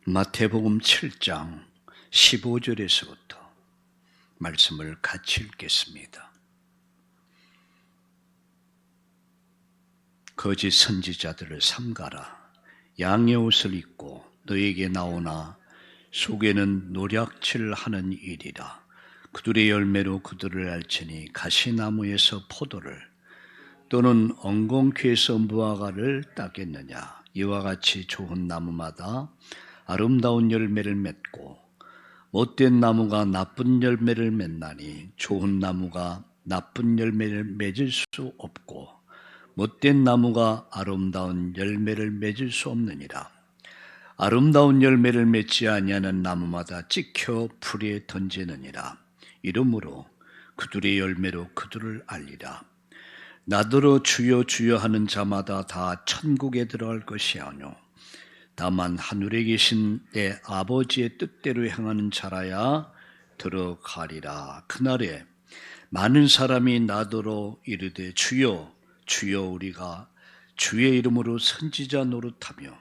마태복음 7장 15절에서부터 말씀을 같이 읽겠습니다. 거짓 선지자들을 삼가라. 양의 옷을 입고 너에게 나오나 속에는 노략질 하는 일이라. 그들의 열매로 그들을 알지니 가시나무에서 포도를 또는 엉겅퀴에서 무화과를 따겠느냐. 이와 같이 좋은 나무마다 아름다운 열매를 맺고 못된 나무가 나쁜 열매를 맺나니 좋은 나무가 나쁜 열매를 맺을 수 없고 못된 나무가 아름다운 열매를 맺을 수 없느니라. 아름다운 열매를 맺지 아니하는 나무마다 찍혀 불에 던지느니라. 이러므로 그들의 열매로 그들을 알리라. 나더러 주여 주여 하는 자마다 다 천국에 들어갈 것이 아니오 다만 하늘에 계신 내 아버지의 뜻대로 행하는 자라야 들어가리라. 그날에 많은 사람이 나더러 이르되 주여 주여 우리가 주의 이름으로 선지자 노릇하며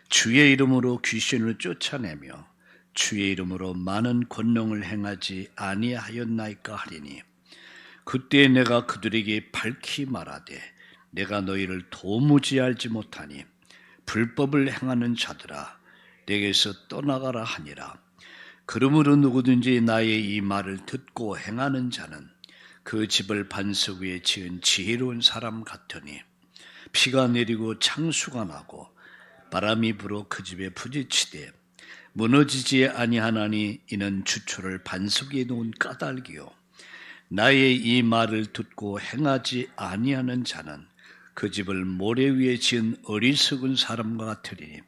주의 이름으로 귀신을 쫓아내며 주의 이름으로 많은 권능을 행하지 아니하였나이까 하리니 그때 내가 그들에게 밝히 말하되 내가 너희를 도무지 알지 못하니 불법을 행하는 자들아 내게서 떠나가라 하니라. 그러므로 누구든지 나의 이 말을 듣고 행하는 자는 그 집을 반석 위에 지은 지혜로운 사람 같으니 비가 내리고 창수가 나고 바람이 불어 그 집에 부딪히되 무너지지 아니하나니 이는 주초를 반석 위에 놓은 까닭이요 나의 이 말을 듣고 행하지 아니하는 자는 그 집을 모래 위에 지은 어리석은 사람과 같으리니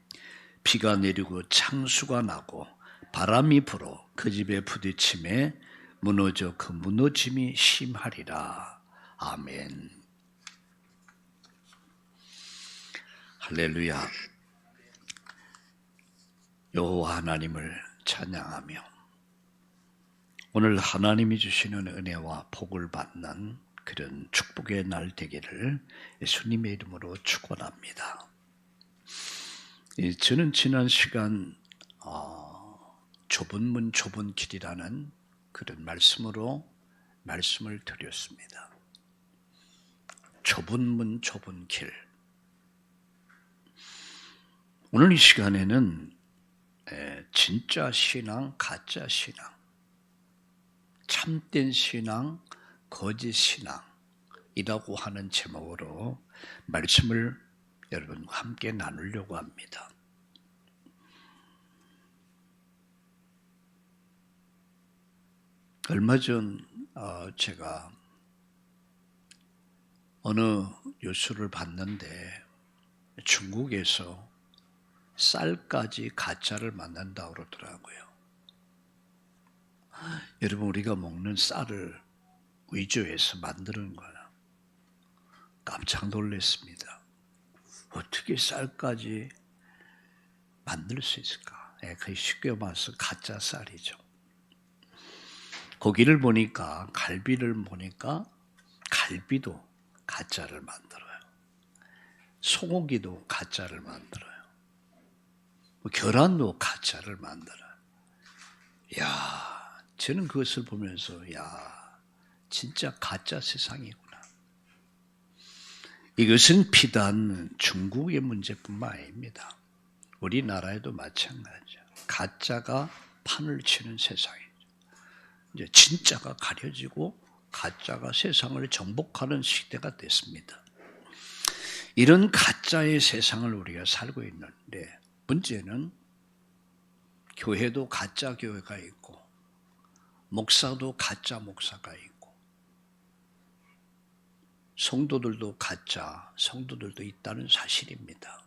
비가 내리고 창수가 나고 바람이 불어 그 집에 부딪힘에 무너져 그 무너짐이 심하리라. 아멘. 할렐루야. 여호와 하나님을 찬양하며 오늘 하나님이 주시는 은혜와 복을 받는 그런 축복의 날 되기를 예수님의 이름으로 축원합니다. 저는 지난 시간 좁은 문 좁은 길이라는 그런 말씀으로 말씀을 드렸습니다. 좁은 문 좁은 길. 오늘 이 시간에는 진짜 신앙, 가짜 신앙, 참된 신앙, 거짓 신앙이라고 하는 제목으로 말씀을 여러분과 함께 나누려고 합니다. 얼마 전 제가 어느 뉴스를 봤는데 중국에서 쌀까지 가짜를 만든다고 그러더라고요. 여러분 우리가 먹는 쌀을 위조해서 만드는 거야. 깜짝 놀랐습니다. 어떻게 쌀까지 만들 수 있을까? 그게 쉽게 말해서 가짜 쌀이죠. 고기를 보니까 갈비를 보니까 갈비도 가짜를 만들어요. 소고기도 가짜를 만들어요. 계란도 가짜를 만들어요. 야, 저는 그것을 보면서 진짜 가짜 세상이구나. 이것은 비단 중국의 문제뿐만 아닙니다. 우리나라에도 마찬가지죠. 가짜가 판을 치는 세상이죠. 이제 진짜가 가려지고 가짜가 세상을 정복하는 시대가 됐습니다. 이런 가짜의 세상을 우리가 살고 있는데 문제는 교회도 가짜 교회가 있고 목사도 가짜 목사가 있고 성도들도 가짜 성도들도 있다는 사실입니다.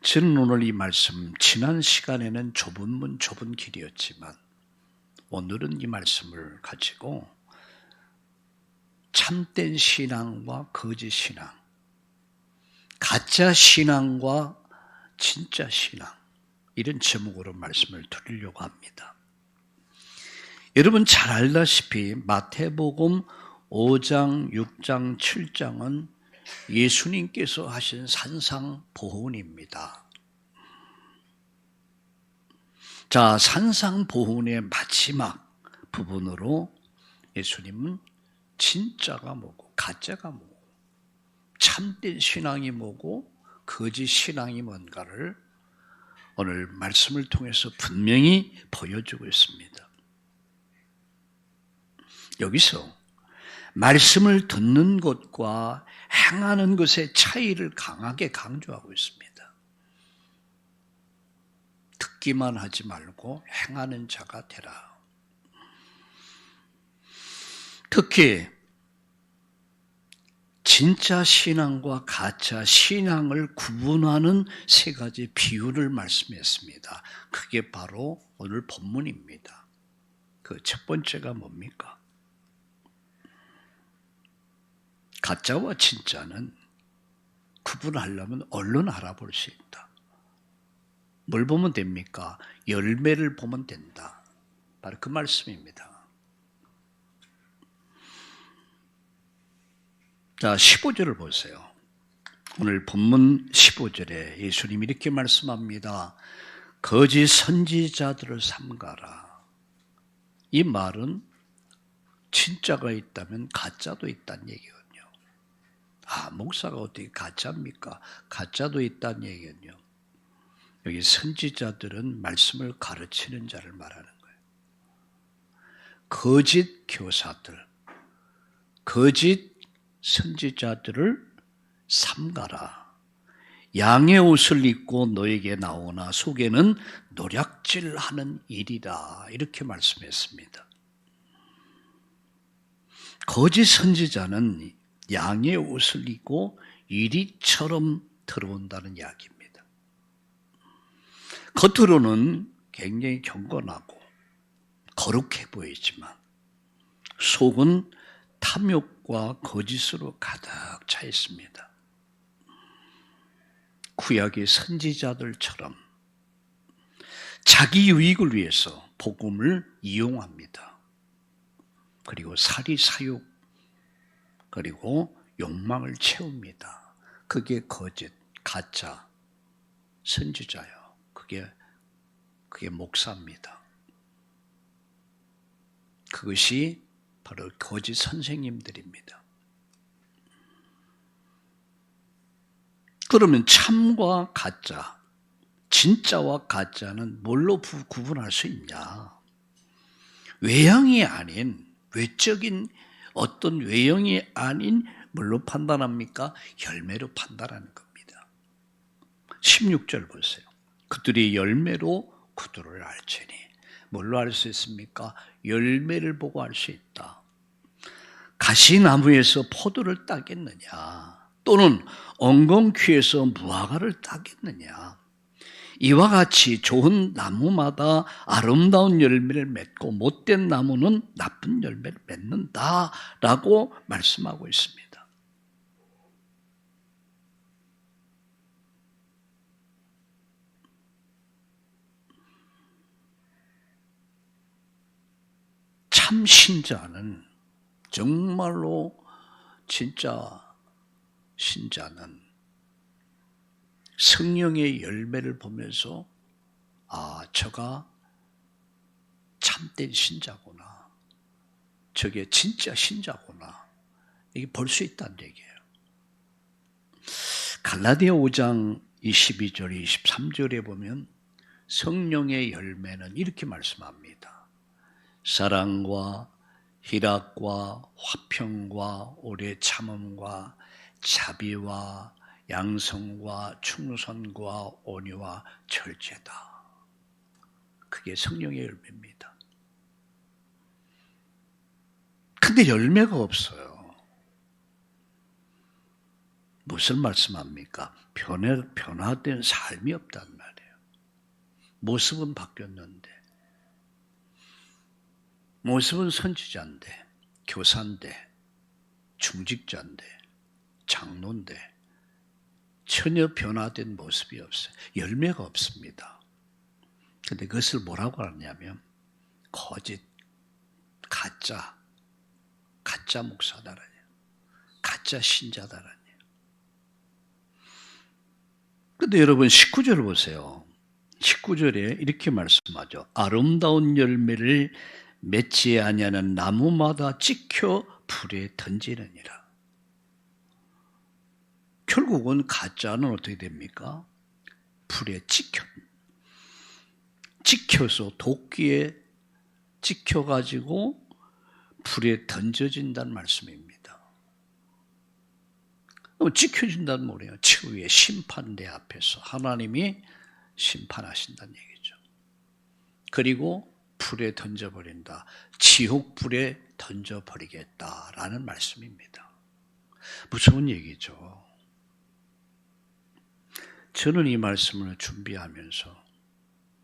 저는 오늘 이 말씀, 지난 시간에는 좁은 문 좁은 길이었지만 오늘은 이 말씀을 가지고 참된 신앙과 거짓 신앙, 가짜 신앙과 진짜 신앙, 이런 제목으로 말씀을 드리려고 합니다. 여러분 잘 알다시피 마태복음 5장, 6장, 7장은 예수님께서 하신 산상보훈입니다. 자, 산상보훈의 마지막 부분으로 예수님은 진짜가 뭐고 가짜가 뭐고 참된 신앙이 뭐고 거짓 신앙이 뭔가를 오늘 말씀을 통해서 분명히 보여주고 있습니다. 여기서 말씀을 듣는 것과 행하는 것의 차이를 강하게 강조하고 있습니다. 듣기만 하지 말고 행하는 자가 되라. 특히 진짜 신앙과 가짜 신앙을 구분하는 세 가지 비유를 말씀했습니다. 그게 바로 오늘 본문입니다. 그 첫 번째가 뭡니까? 가짜와 진짜는 구분하려면 얼른 알아볼 수 있다. 뭘 보면 됩니까? 열매를 보면 된다. 바로 그 말씀입니다. 자, 15절을 보세요. 오늘 본문 15절에 예수님이 이렇게 말씀합니다. 거짓 선지자들을 삼가라. 이 말은 진짜가 있다면 가짜도 있다는 얘기거든요. 아, 목사가 어떻게 가짜입니까? 가짜도 있다는 얘기거든요. 여기 선지자들은 말씀을 가르치는 자를 말하는 거예요. 거짓 교사들, 거짓 선지자들을 삼가라. 양의 옷을 입고 너에게 나오나 속에는 노략질하는 일이다. 이렇게 말씀했습니다. 거짓 선지자는 양의 옷을 입고 유리처럼 들어온다는 이야기입니다. 겉으로는 굉장히 경건하고 거룩해 보이지만 속은 탐욕과 거짓으로 가득 차 있습니다. 구약의 선지자들처럼 자기 유익을 위해서 복음을 이용합니다. 그리고 사리 사욕 그리고 욕망을 채웁니다. 그게 거짓, 가짜 선지자예요. 그게 목사입니다. 그것이 바로 거짓 선생님들입니다. 그러면 참과 가짜, 진짜와 가짜는 뭘로 구분할 수 있냐? 외형이 아닌, 외적인 어떤 외형이 아닌 뭘로 판단합니까? 열매로 판단하는 겁니다. 16절 보세요. 그들이 열매로 그들을 알지니. 뭘로 알 수 있습니까? 열매를 보고 알 수 있다. 가시나무에서 포도를 따겠느냐? 또는 엉겅퀴에서 무화과를 따겠느냐? 이와 같이 좋은 나무마다 아름다운 열매를 맺고 못된 나무는 나쁜 열매를 맺는다라고 말씀하고 있습니다. 참 신자는 정말로 진짜 신자는 성령의 열매를 보면서 아, 저가 참된 신자구나. 저게 진짜 신자구나. 이게 볼 수 있다는 얘기예요. 갈라디아 5장 22절, 23절에 보면 성령의 열매는 이렇게 말씀합니다. 사랑과 희락과 화평과 오래 참음과 자비와 양성과 충성과 온유와 절제다. 그게 성령의 열매입니다. 근데 열매가 없어요. 무슨 말씀합니까? 변화된 삶이 없단 말이에요. 모습은 바뀌었는데, 모습은 선지자인데, 교사인데, 중직자인데, 장로인데 전혀 변화된 모습이 없어요. 열매가 없습니다. 그런데 그것을 뭐라고 하냐면 거짓, 가짜 목사다라니, 가짜 신자다라니. 그런데 여러분 19절을 보세요. 19절에 이렇게 말씀하죠. 아름다운 열매를 맺지 아니하는 나무마다 찍혀 불에 던지느니라. 결국은 가짜는 어떻게 됩니까? 불에 찍혀서 도끼에 찍혀가지고 불에 던져진다는 말씀입니다. 찍혀진다는 뭐예요? 최후의 심판 내 앞에서 하나님이 심판하신다는 얘기죠. 그리고 불에 던져버린다. 지옥불에 던져버리겠다라는 말씀입니다. 무서운 얘기죠. 저는 이 말씀을 준비하면서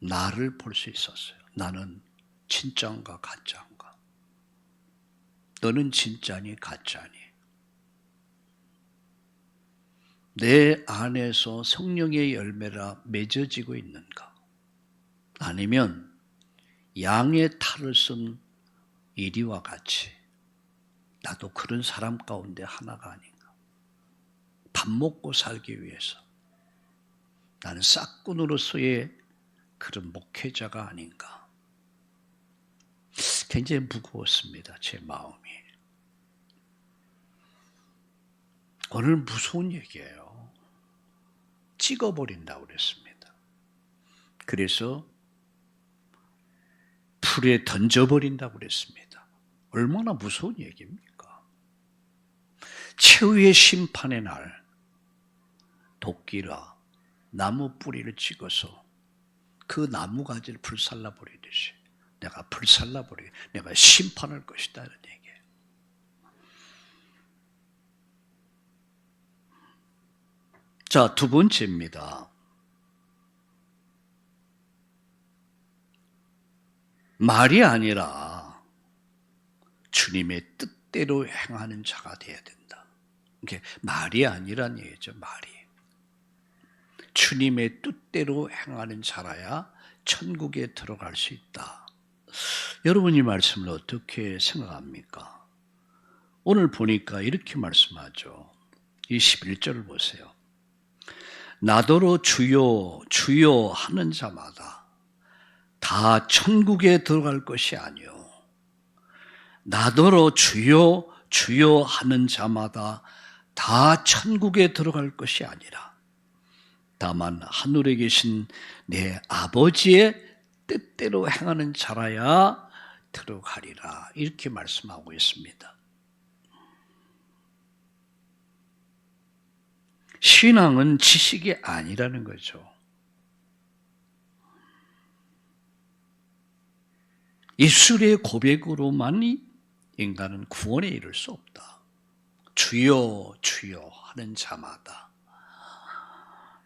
나를 볼 수 있었어요. 나는 진짜인가 가짜인가? 너는 진짜니 가짜니? 내 안에서 성령의 열매라 맺어지고 있는가? 아니면 양의 탈을 쓴 이리와 같이 나도 그런 사람 가운데 하나가 아닌가? 밥 먹고 살기 위해서 나는 싹군으로서의 그런 목회자가 아닌가? 굉장히 무거웠습니다. 제 마음이. 오늘 무서운 얘기예요. 찍어버린다고 그랬습니다. 그래서 불에 던져버린다고 그랬습니다. 얼마나 무서운 얘기입니까? 최후의 심판의 날 도끼라 나무 뿌리를 찍어서 그 나무 가지를 불살라 버리듯이 내가 불살라 버리게 내가 심판할 것이다 이런 얘기예요. 자, 두 번째입니다. 말이 아니라 주님의 뜻대로 행하는 자가 되어야 된다. 이게 말이 아니란 얘기죠. 말이. 주님의 뜻대로 행하는 자라야 천국에 들어갈 수 있다. 여러분 이 말씀을 어떻게 생각합니까? 오늘 보니까 이렇게 말씀하죠. 21절을 보세요. 나더러 주여 주여 하는 자마다 다 천국에 들어갈 것이 아니요 나더러 주여 주여 하는 자마다 다 천국에 들어갈 것이 아니라 다만 하늘에 계신 내 아버지의 뜻대로 행하는 자라야 들어가리라 이렇게 말씀하고 있습니다. 신앙은 지식이 아니라는 거죠. 입술의 고백으로만 인간은 구원에 이를 수 없다. 주여 주여 하는 자마다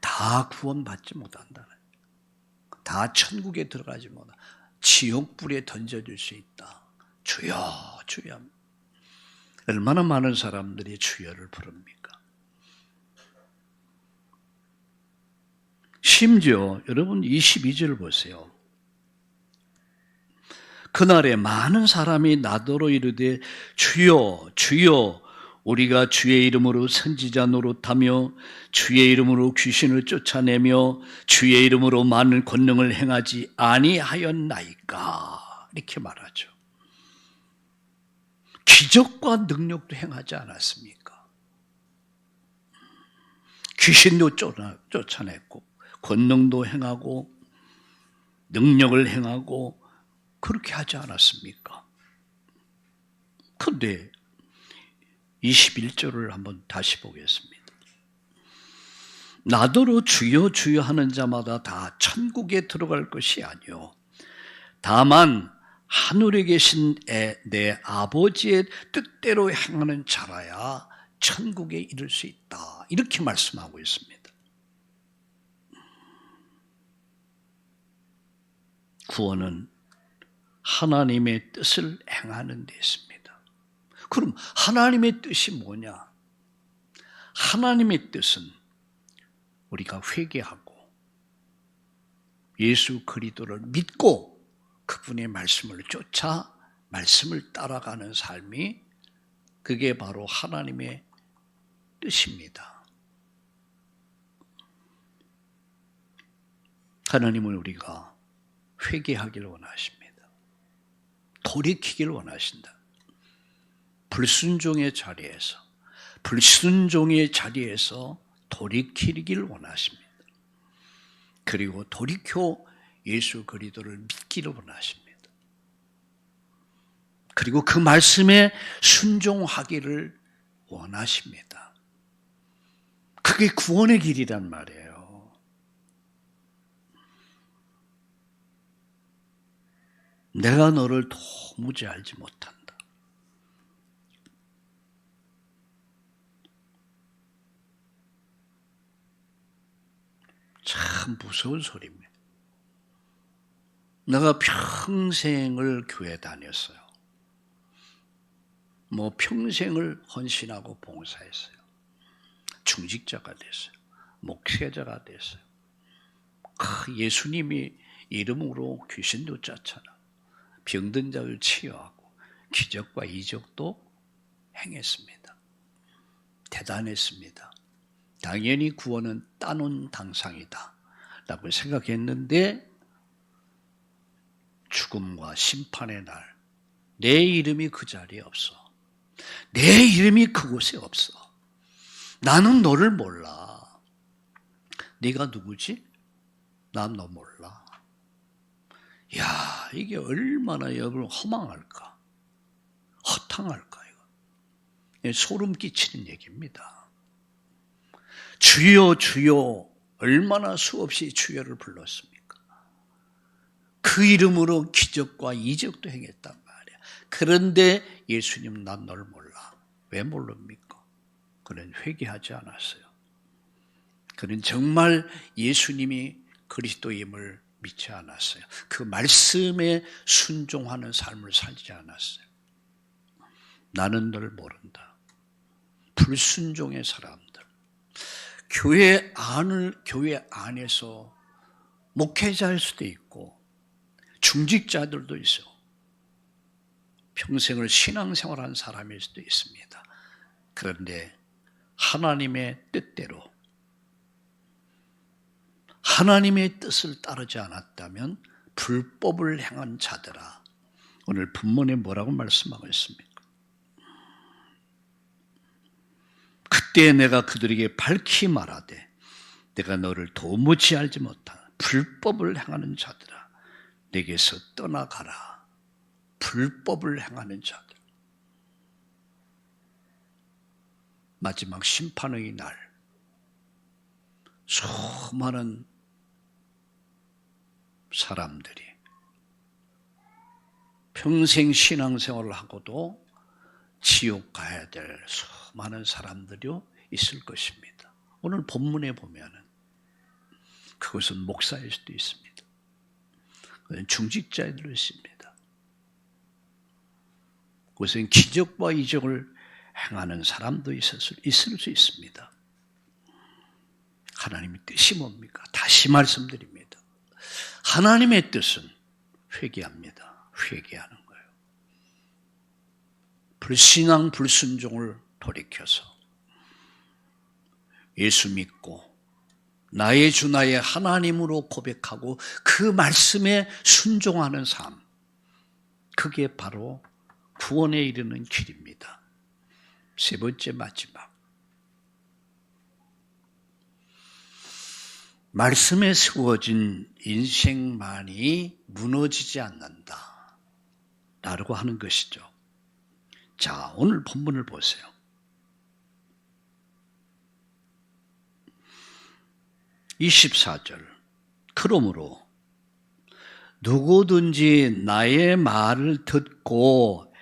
다 구원받지 못한다는 다 천국에 들어가지 못한다. 지옥불에 던져질 수 있다. 주여 주여. 얼마나 많은 사람들이 주여를 부릅니까? 심지어 여러분 22절 보세요. 그날에 많은 사람이 나더러 이르되 주여 주여 우리가 주의 이름으로 선지자 노릇하며 주의 이름으로 귀신을 쫓아내며 주의 이름으로 많은 권능을 행하지 아니하였나이까 이렇게 말하죠. 기적과 능력도 행하지 않았습니까? 귀신도 쫓아냈고 권능도 행하고 능력을 행하고 그렇게 하지 않았습니까? 그런데 21절을 한번 다시 보겠습니다. 나더러 주여 주여 하는 자마다 다 천국에 들어갈 것이 아니요 다만 하늘에 계신 내 아버지의 뜻대로 행하는 자라야 천국에 이를 수 있다. 이렇게 말씀하고 있습니다. 구원은 하나님의 뜻을 행하는 데 있습니다. 그럼 하나님의 뜻이 뭐냐? 하나님의 뜻은 우리가 회개하고 예수 그리스도를 믿고 그분의 말씀을 쫓아 말씀을 따라가는 삶이 그게 바로 하나님의 뜻입니다. 하나님은 우리가 회개하기를 원하십니다. 돌이키기를 원하신다. 불순종의 자리에서 돌이키기를 원하십니다. 그리고 돌이켜 예수 그리스도를 믿기를 원하십니다. 그리고 그 말씀에 순종하기를 원하십니다. 그게 구원의 길이란 말이에요. 내가 너를 도무지 알지 못한다. 참 무서운 소리입니다. 내가 평생을 교회 다녔어요. 평생을 헌신하고 봉사했어요. 중직자가 됐어요. 목회자가 됐어요. 예수님이 이름으로 귀신도 쫓아나 병든 자를 치유하고 기적과 이적도 행했습니다. 대단했습니다. 당연히 구원은 따놓은 당상이다 라고 생각했는데 죽음과 심판의 날 내 이름이 그 자리에 없어. 내 이름이 그곳에 없어. 나는 너를 몰라. 네가 누구지? 난 너 몰라. 야, 이게 얼마나 여러분 허망할까? 허탕할까? 이거 소름 끼치는 얘기입니다. 주여 주여 얼마나 수없이 주여를 불렀습니까? 그 이름으로 기적과 이적도 행했단 말이야. 그런데 예수님 난 널 몰라. 왜 모릅니까? 그는 회개하지 않았어요. 그는 정말 예수님이 그리스도임을 믿지 않았어요. 그 말씀에 순종하는 삶을 살지 않았어요. 나는 널 모른다. 불순종의 사람들. 교회 안에서 목회자일 수도 있고 중직자들도 있어. 평생을 신앙생활한 사람일 수도 있습니다. 그런데 하나님의 뜻대로 하나님의 뜻을 따르지 않았다면 불법을 행한 자들아. 오늘 본문에 뭐라고 말씀하고 있습니까? 그때 내가 그들에게 밝히 말하되 내가 너를 도무지 알지 못한 불법을 행하는 자들아 내게서 떠나가라. 불법을 행하는 자들. 마지막 심판의 날 수많은 사람들이 평생 신앙생활을 하고도 지옥 가야 될 수많은 사람들이 있을 것입니다. 오늘 본문에 보면은 그것은 목사일 수도 있습니다. 그것은 중직자들도 있습니다. 그것은 기적과 이적을 행하는 사람도 있을 수 있습니다. 하나님의 뜻이 뭡니까? 다시 말씀드립니다. 하나님의 뜻은 회개합니다. 회개하는 거예요. 불신앙, 불순종을 돌이켜서 예수 믿고 나의 주 나의 하나님으로 고백하고 그 말씀에 순종하는 삶. 그게 바로 구원에 이르는 길입니다. 세 번째 마지막. 말씀에 세워진 인생만이 무너지지 않는다. 라고 하는 것이죠. 자, 오늘 본문을 보세요. 24절. 그러므로 누구든지 나의 말을 듣고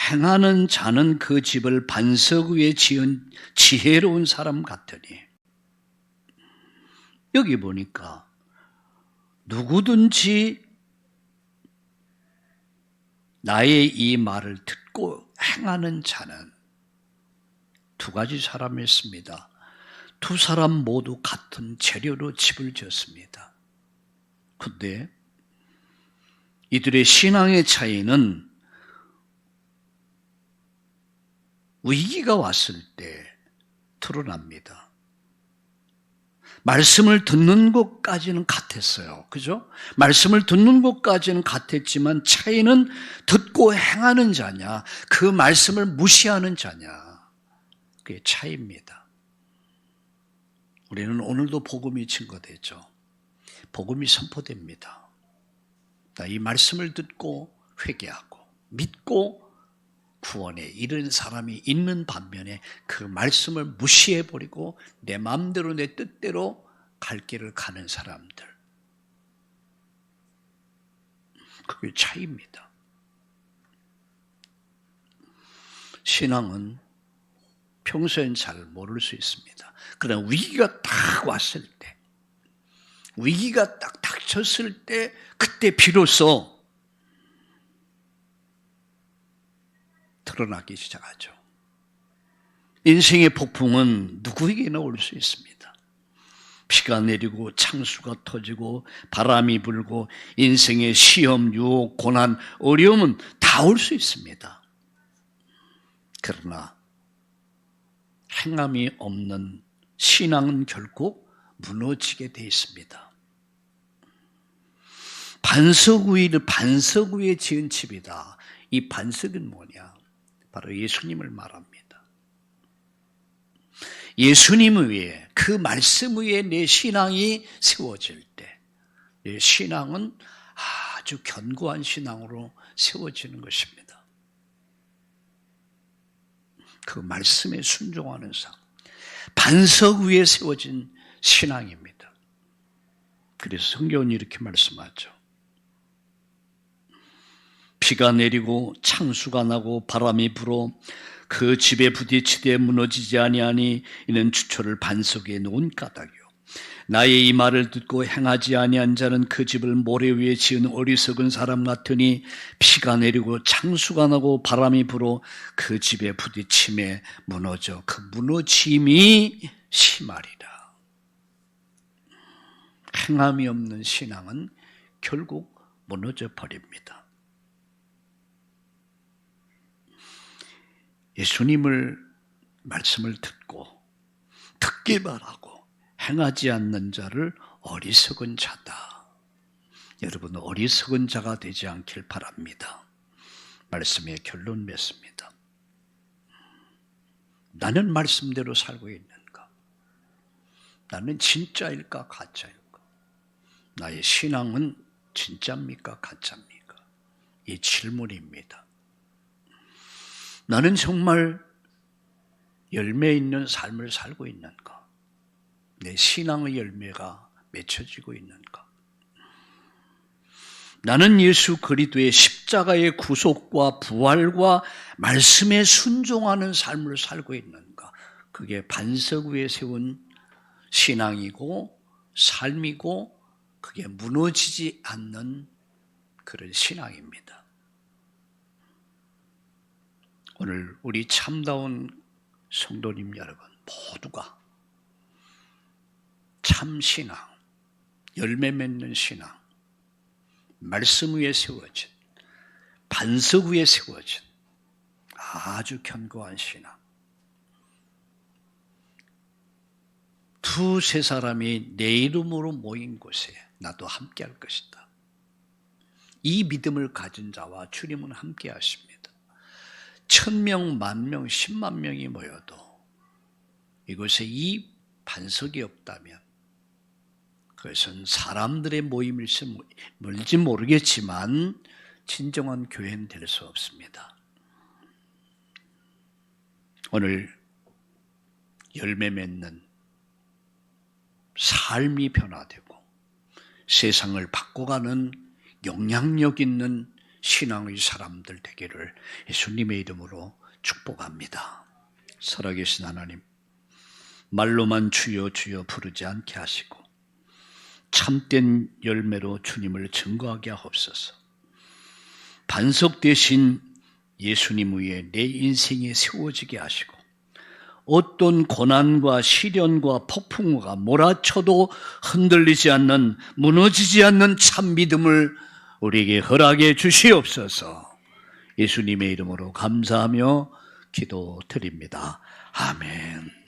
행하는 자는 그 집을 반석 위에 지은 지혜로운 사람 같으니. 여기 보니까 누구든지 나의 이 말을 듣고 행하는 자는 두 가지 사람이 있습니다. 두 사람 모두 같은 재료로 집을 지었습니다. 그런데 이들의 신앙의 차이는 위기가 왔을 때 드러납니다. 말씀을 듣는 것까지는 같았어요. 그죠? 말씀을 듣는 것까지는 같았지만 차이는 듣고 행하는 자냐, 그 말씀을 무시하는 자냐, 그게 차이입니다. 우리는 오늘도 복음이 증거되죠. 복음이 선포됩니다. 이 말씀을 듣고 회개하고 믿고 구원에 이른 사람이 있는 반면에 그 말씀을 무시해버리고 내 마음대로 내 뜻대로 갈 길을 가는 사람들, 그게 차이입니다. 신앙은 평소엔 잘 모를 수 있습니다. 그러나 위기가 딱 왔을 때, 위기가 딱 닥쳤을 때, 그때 비로소 드러나기 시작하죠. 인생의 폭풍은 누구에게나 올 수 있습니다. 비가 내리고 창수가 터지고 바람이 불고 인생의 시험, 유혹, 고난, 어려움은 다 올 수 있습니다. 그러나 행함이 없는 신앙은 결국 무너지게 돼 있습니다. 반석 위에 지은 집이다. 이 반석은 뭐냐? 바로 예수님을 말합니다. 예수님 위에, 그 말씀 위에 내 신앙이 세워질 때, 내 신앙은 아주 견고한 신앙으로 세워지는 것입니다. 그 말씀에 순종하는 삶, 반석 위에 세워진 신앙입니다. 그래서 성경은 이렇게 말씀하죠. 비가 내리고 창수가 나고 바람이 불어 그 집에 부딪히되 무너지지 아니하니 이는 주초를 반석에 놓은 까닭이요. 나의 이 말을 듣고 행하지 아니한 자는 그 집을 모래 위에 지은 어리석은 사람 같으니 비가 내리고 창수가 나고 바람이 불어 그 집에 부딪힘에 무너져 그 무너짐이 심하리라. 행함이 없는 신앙은 결국 무너져 버립니다. 예수님을 말씀을 듣기만 하고 행하지 않는 자를 어리석은 자다. 여러분, 어리석은 자가 되지 않길 바랍니다. 말씀의 결론 맺습니다. 나는 말씀대로 살고 있는가? 나는 진짜일까 가짜일까? 나의 신앙은 진짜입니까 가짜입니까? 이 질문입니다. 나는 정말 열매 있는 삶을 살고 있는가? 내 신앙의 열매가 맺혀지고 있는가? 나는 예수 그리스도의 십자가의 구속과 부활과 말씀에 순종하는 삶을 살고 있는가? 그게 반석 위에 세운 신앙이고 삶이고 그게 무너지지 않는 그런 신앙입니다. 오늘 우리 참다운 성도님 여러분 모두가 참 신앙, 열매 맺는 신앙, 말씀 위에 세워진, 반석 위에 세워진 아주 견고한 신앙, 두세 사람이 내 이름으로 모인 곳에 나도 함께 할 것이다. 이 믿음을 가진 자와 주님은 함께 하십니다. 1000명, 10,000명, 10만 명이 모여도 이곳에 이 반석이 없다면 그것은 사람들의 모임일지 모르겠지만 진정한 교회는 될 수 없습니다. 오늘 열매 맺는 삶이 변화되고 세상을 바꿔가는 영향력 있는 신앙의 사람들 되기를 예수님의 이름으로 축복합니다. 살아계신 하나님, 말로만 주여 주여 부르지 않게 하시고 참된 열매로 주님을 증거하게 하옵소서. 반석 대신 예수님 위에 내 인생이 세워지게 하시고 어떤 고난과 시련과 폭풍우가 몰아쳐도 흔들리지 않는, 무너지지 않는 참 믿음을 우리에게 허락해 주시옵소서. 예수님의 이름으로 감사하며 기도드립니다. 아멘.